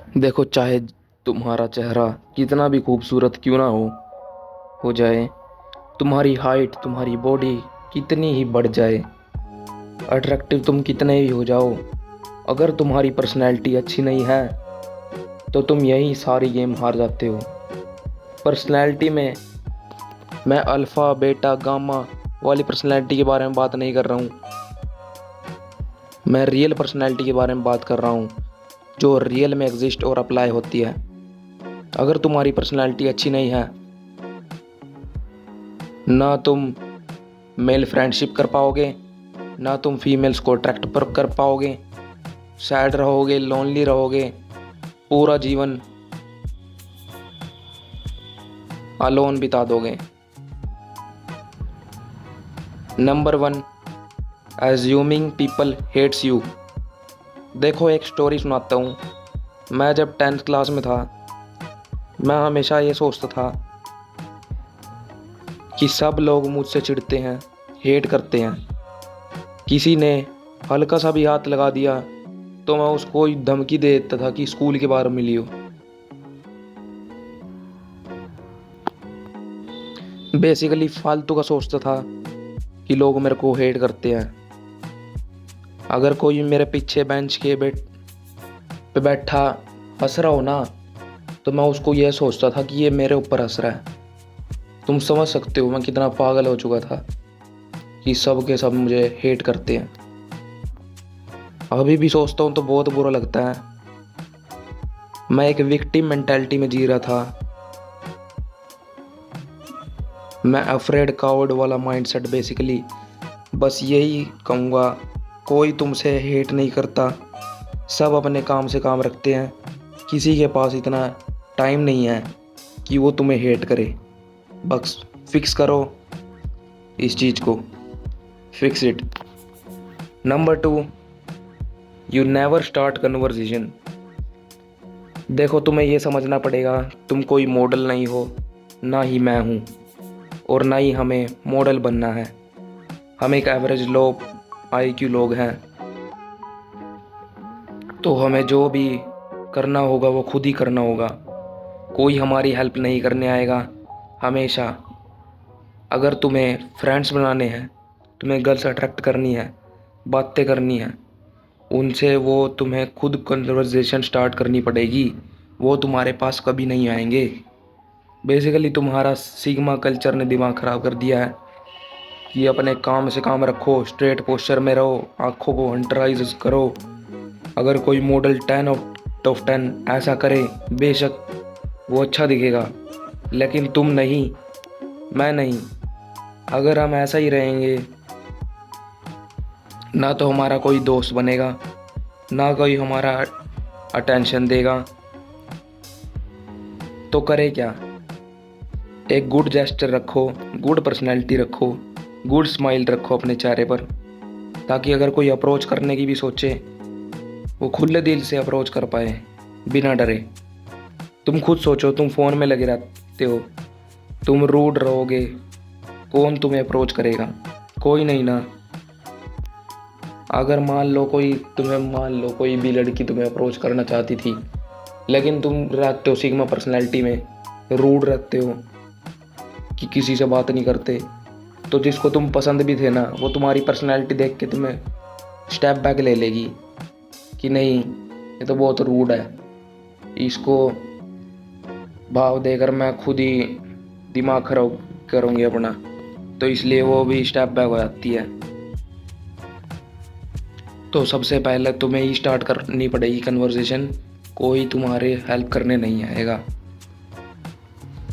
देखो, चाहे तुम्हारा चेहरा कितना भी खूबसूरत क्यों ना हो जाए, तुम्हारी हाइट, तुम्हारी बॉडी कितनी ही बढ़ जाए, अट्रैक्टिव तुम कितने ही हो जाओ, अगर तुम्हारी पर्सनैलिटी अच्छी नहीं है तो तुम यही सारी गेम हार जाते हो। पर्सनैलिटी में मैं अल्फ़ा बीटा गामा वाली पर्सनैलिटी के बारे में बात नहीं कर रहा हूँ। मैं रियल पर्सनैलिटी के बारे में बात कर रहा हूँ, जो रियल में एग्जिस्ट और अप्लाई होती है। अगर तुम्हारी पर्सनैलिटी अच्छी नहीं है, ना तुम मेल फ्रेंडशिप कर पाओगे, ना तुम फीमेल्स को अट्रैक्ट पर कर पाओगे, सैड रहोगे, लोनली रहोगे, पूरा जीवन अलोन बिता दोगे। Number one, assuming people hates you. देखो, एक स्टोरी सुनाता हूँ। मैं जब 10th क्लास में था, मैं हमेशा ये सोचता था कि सब लोग मुझसे चिढ़ते हैं, हेट करते हैं। किसी ने हल्का सा भी हाथ लगा दिया तो मैं उसको धमकी दे देता था कि स्कूल के बाहर मिली हो। बेसिकली फालतू का सोचता था कि लोग मेरे को हेट करते हैं। अगर कोई मेरे पीछे बेंच के पे बैठा हंस रहा हो ना, तो मैं उसको यह सोचता था कि ये मेरे ऊपर हंस रहा है। तुम समझ सकते हो मैं कितना पागल हो चुका था कि सब के सब मुझे हेट करते हैं। अभी भी सोचता हूँ तो बहुत बुरा लगता है। मैं एक विक्टिम मेंटालिटी में जी रहा था। मैं अफ्रेड कावर्ड वाला माइंडसेट, बेसिकली बस यही कहूँगा, कोई तुमसे हेट नहीं करता, सब अपने काम से काम रखते हैं। किसी के पास इतना टाइम नहीं है कि वो तुम्हें हेट करे। बस फिक्स करो इस चीज़ को, fix it. Number two, you never start conversation. देखो, तुम्हें ये समझना पड़ेगा, तुम कोई मॉडल नहीं हो, ना ही मैं हूँ, और ना ही हमें मॉडल बनना है। हम एक एवरेज लो IQ लोग हैं, तो हमें जो भी करना होगा वो खुद ही करना होगा। कोई हमारी हेल्प नहीं करने आएगा हमेशा। अगर तुम्हें फ्रेंड्स बनाने हैं, तुम्हें गर्ल्स अट्रैक्ट करनी है, बातें करनी है उनसे, वो तुम्हें खुद कन्वर्सेशन स्टार्ट करनी पड़ेगी। वो तुम्हारे पास कभी नहीं आएंगे। बेसिकली तुम्हारा सिग्मा कल्चर ने दिमाग ख़राब कर दिया है कि अपने काम से काम रखो, स्ट्रेट पोस्चर में रहो, आँखों को हंटराइज करो। अगर कोई मॉडल 10 ऑफ 10 ऐसा करे, बेशक वो अच्छा दिखेगा, लेकिन तुम नहीं, मैं नहीं। अगर हम ऐसा ही रहेंगे, ना तो हमारा कोई दोस्त बनेगा, ना कोई हमारा अटेंशन देगा, तो करे क्या। एक गुड जेस्चर रखो, गुड पर्सनैलिटी रखो, गुड स्माइल रखो अपने चेहरे पर, ताकि अगर कोई अप्रोच करने की भी सोचे, वो खुले दिल से अप्रोच कर पाए, बिना डरे। तुम खुद सोचो, तुम फ़ोन में लगे रहते हो, तुम रूड रहोगे, कौन तुम्हें अप्रोच करेगा? कोई नहीं ना। अगर मान लो कोई भी लड़की तुम्हें अप्रोच करना चाहती थी, लेकिन तुम रहते हो सिग्मा पर्सनैलिटी में, रूड रहते हो कि किसी से बात नहीं करते, तो जिसको तुम पसंद भी थे ना, वो तुम्हारी पर्सनैलिटी देख के तुम्हें स्टेप बैक ले लेगी कि नहीं, ये तो बहुत रूड है, इसको भाव देकर मैं खुद ही दिमाग खराब करूँगी अपना। तो इसलिए वो भी स्टेप बैक हो जाती है। तो सबसे पहले तुम्हें ही स्टार्ट करनी पड़ेगी कन्वर्सेशन, कोई तुम्हारे हेल्प करने नहीं आएगा।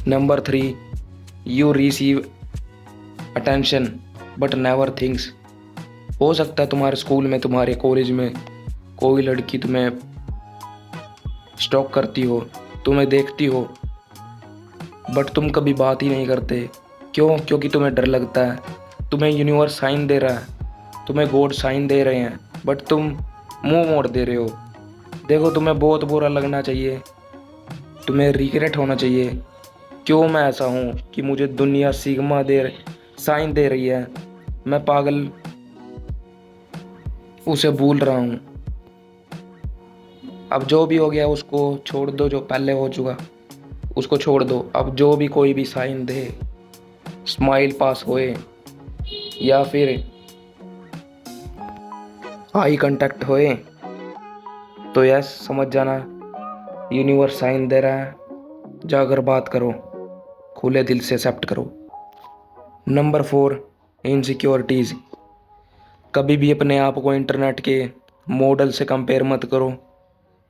Number three, you receive attention but never thinks. हो सकता है तुम्हारे स्कूल में, तुम्हारे कॉलेज में कोई लड़की तुम्हें स्टॉक करती हो, तुम्हें देखती हो, बट तुम कभी बात ही नहीं करते। क्यों? क्योंकि तुम्हें डर लगता है। तुम्हें यूनिवर्स साइन दे रहा है, तुम्हें गॉड साइन दे रहे हैं, बट तुम मुंह मोड़ दे रहे हो। देखो, तुम्हें बहुत बुरा लगना चाहिए, तुम्हें रिग्रेट होना चाहिए, क्यों मैं ऐसा हूँ कि मुझे दुनिया सिग्मा साइन दे रही है, मैं पागल उसे भूल रहा हूँ। अब जो भी हो गया उसको छोड़ दो, जो पहले हो चुका उसको छोड़ दो। अब जो भी कोई भी साइन दे, स्माइल पास होए या फिर आई कांटेक्ट होए, तो यस समझ जाना यूनिवर्स साइन दे रहा है। जाकर बात करो, खुले दिल से एक्सेप्ट करो। Number 4, insecurities. कभी भी अपने आप को इंटरनेट के मॉडल से कंपेयर मत करो।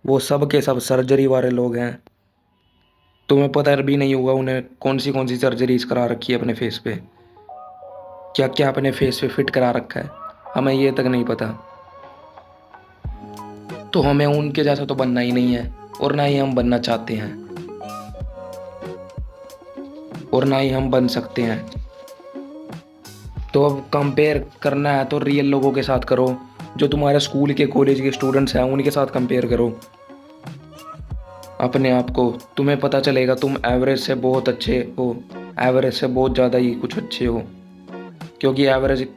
वो सब के सब सर्जरी वाले लोग हैं। तुम्हें पता भी नहीं होगा उन्हें कौन सी सर्जरीज करा रखी है अपने फेस पे, क्या क्या अपने फेस पे फिट करा रखा है, हमें ये तक नहीं पता। तो हमें उनके जैसा तो बनना ही नहीं है, और ना ही हम बनना चाहते हैं, और ना ही हम बन सकते हैं। तो अब कंपेयर करना है तो रियल लोगों के साथ करो, जो तुम्हारे स्कूल के कॉलेज के स्टूडेंट्स हैं उनके साथ कंपेयर करो अपने आप को। तुम्हें पता चलेगा तुम एवरेज से बहुत अच्छे हो, एवरेज से बहुत ज़्यादा ही कुछ अच्छे हो। क्योंकि एवरेज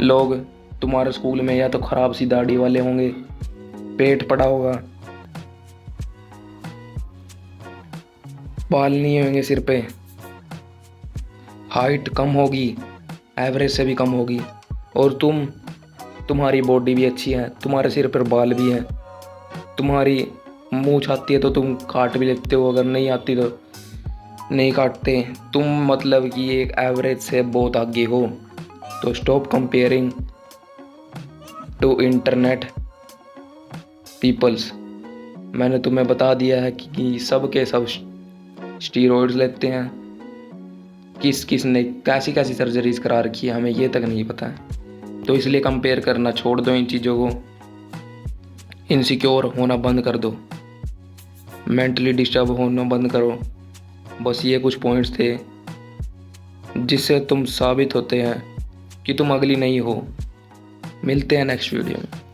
लोग तुम्हारे स्कूल में या तो ख़राब सी दाढ़ी वाले होंगे, पेट पड़ा होगा, बाल नहीं होंगे सिर पे, हाइट कम होगी, एवरेज से भी कम होगी, और तुम्हारी बॉडी भी अच्छी है, तुम्हारे सिर पर बाल भी हैं, तुम्हारी मूंछ आती है तो तुम काट भी लेते हो, अगर नहीं आती तो नहीं काटते। तुम मतलब कि एक एवरेज से बहुत आगे हो। तो stop comparing to internet peoples. मैंने तुम्हें बता दिया है कि सब के सब स्टीरॉइड्स लेते हैं। किस किस ने कैसी कैसी सर्जरीज करा रखी है हमें ये तक नहीं पता है। तो इसलिए कंपेयर करना छोड़ दो इन चीज़ों को, इनसिक्योर होना बंद कर दो, मेंटली डिस्टर्ब होना बंद करो। बस ये कुछ पॉइंट्स थे जिससे तुम साबित होते हैं कि तुम अगली नहीं हो। मिलते हैं नेक्स्ट वीडियो में।